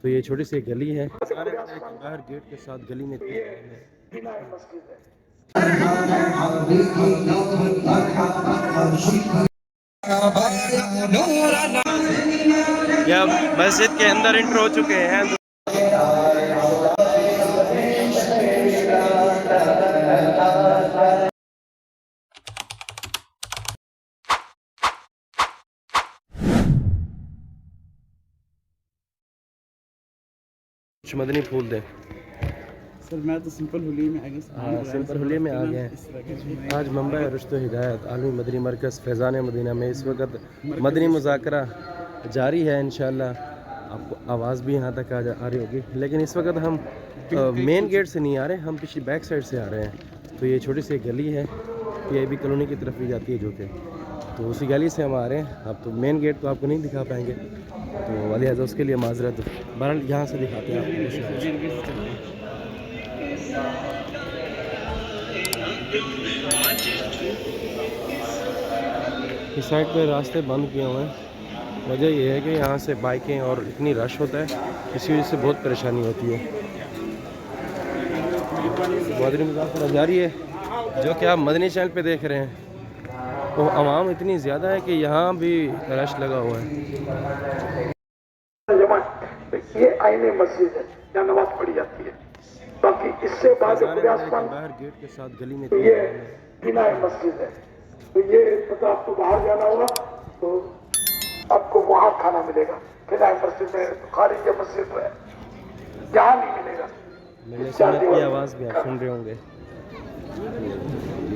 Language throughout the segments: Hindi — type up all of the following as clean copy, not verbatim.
तो ये छोटी सी गली है, बाहर गेट के साथ गली में या मस्जिद के अंदर इंटर हो चुके हैं। कुछ मदनी फूल दे सर। मैं तो सिंपल हुलिये में आ गया। हाँ, सिंपल हुलिये में आ गए हैं। आज मुंबई रुश्तो हिदायत आलमी मदनी मरकज़ फैज़ान मदीना में इस वक्त मदनी मुज़ाकरा जारी है। इंशाअल्लाह आपको आवाज़ भी यहाँ तक आ रही होगी, लेकिन इस वक्त हम मेन गेट से नहीं आ रहे, हम पिछली बैक साइड से आ रहे हैं। तो ये छोटी सी गली है, ये भी कॉलोनी की तरफ भी जाती है जो कि, तो उसी गली से हम आ रहे हैं। अब तो मेन गेट तो आपको नहीं दिखा पाएंगे, तो लिहाजा उसके लिए माजरत। बहरहाल यहाँ से दिखाते हैं आपको। इस साइड पे रास्ते बंद किए हुए हैं। वजह यह है कि यहाँ से बाइकें और इतनी रश होता है, इसी वजह से बहुत परेशानी होती है। मदनी मुज़ाकरा जारी है, जो कि आप मदनी चैनल पे देख रहे हैं। तो आवाम इतनी ज़्यादा है कि यहाँ भी रश लगा हुआ है। ये आईने मस्जिद है, यहाँ नमाज पढ़ी जाती है। बाकी इससे बाहर गेट के साथ गली में तो ये बिना मस्जिद है। तो ये पता आपको बाहर जाना होगा तो आपको वहाँ खाना मिलेगा। बिना मस्जिद में खारिज मस्जिद है, यहाँ नहीं मिलेगा। मेरे सुन्नत की आवाज़ भी आप सुन रहे होंगे।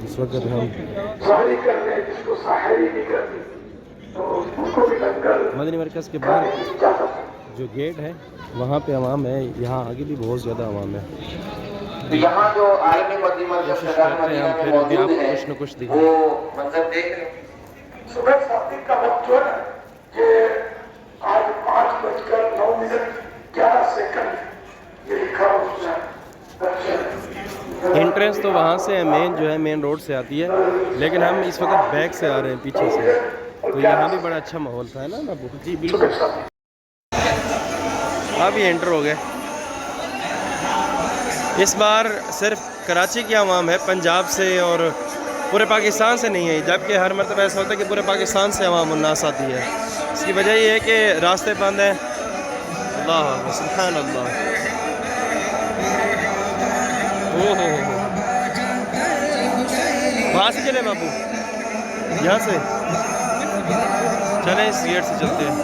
इस वक्त हम सारी कर रहे हैं, जिसको साहरी नहीं करनी तो उसको भी लंगर मदनी मरकज़ के बाहर जो गेट है वहाँ पे आवाम है, यहाँ आगे भी बहुत ज़्यादा आवाम है। तो यहाँ जो आलमी मदनी मरकज़ में मौजूद है कुछ न कुछ वो मंजर देख रहे हैं। सुबह शादी का वक्त जो है कि आज 5:09:11 ये लिखा उसने। एंट्रेंस तो वहाँ से है, मेन जो है मेन रोड से आती है, लेकिन हम इस वक्त बैक से आ रहे हैं पीछे से। तो यहाँ भी बड़ा अच्छा माहौल था, है ना बाबू जी? बिल्कुल। अभी एंटर हो गए। इस बार सिर्फ कराची की आवाम है, पंजाब से और पूरे पाकिस्तान से नहीं है, जबकि हर मरतबा ऐसा होता है कि पूरे पाकिस्तान से आवाम उन्नास आती है। इसकी वजह ये है कि रास्ते बंद हैं। अल्लाह सुब्हान अल्लाह। ओहो, वहाँ से चले बाबू, यहाँ से चलें, इस गेट से चलते हैं।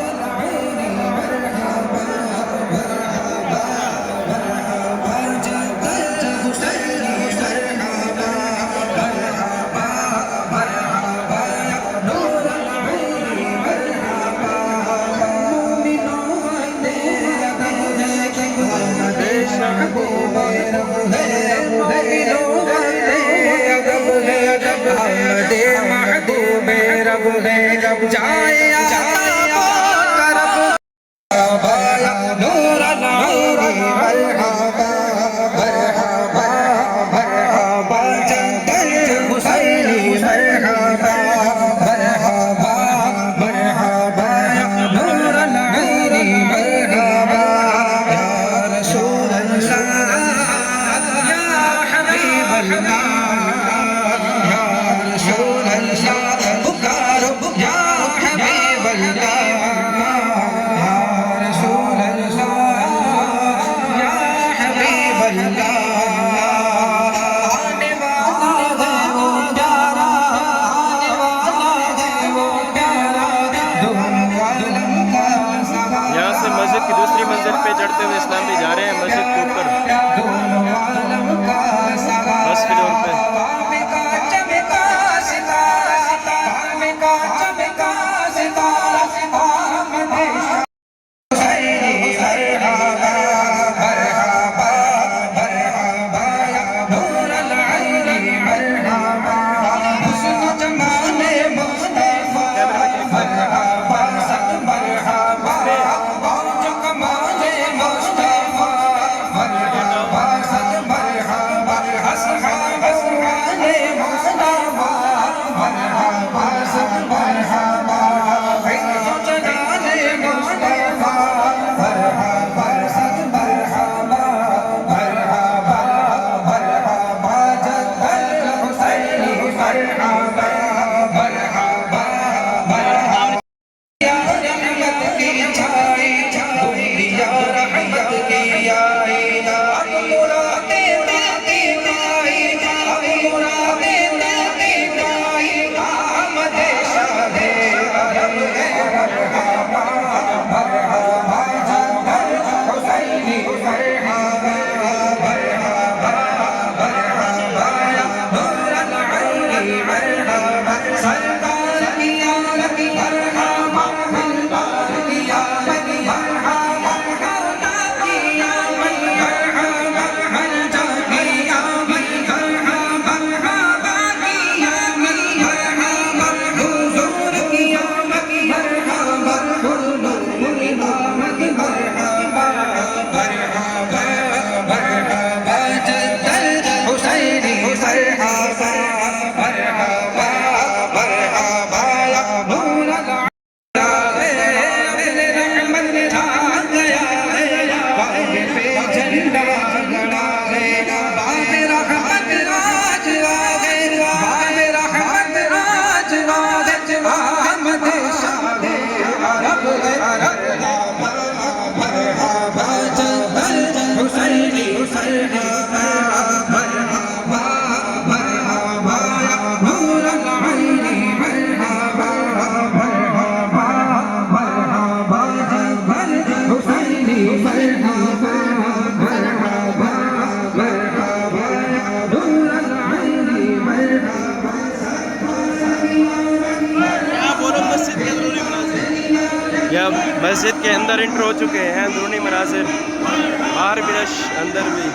मस्जिद की दूसरी मंजिल पे चढ़ते हुए इस्लाम भी जा रहे हैं, मस्जिद के ऊपर फर्स्ट फ्लोर पे। बस मस्जिद के अंदर इंटर हो चुके हैं, अंदरूनी मनाजिर, बाहर भी रश, अंदर भी।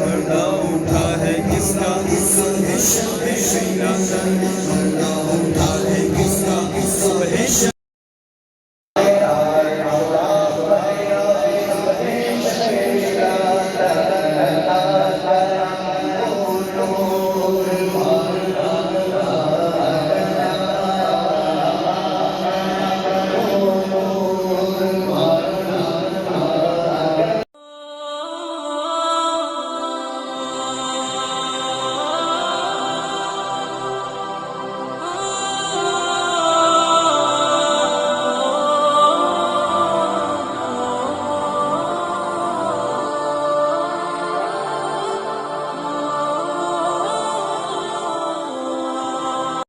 पर्दा उठा है किसका,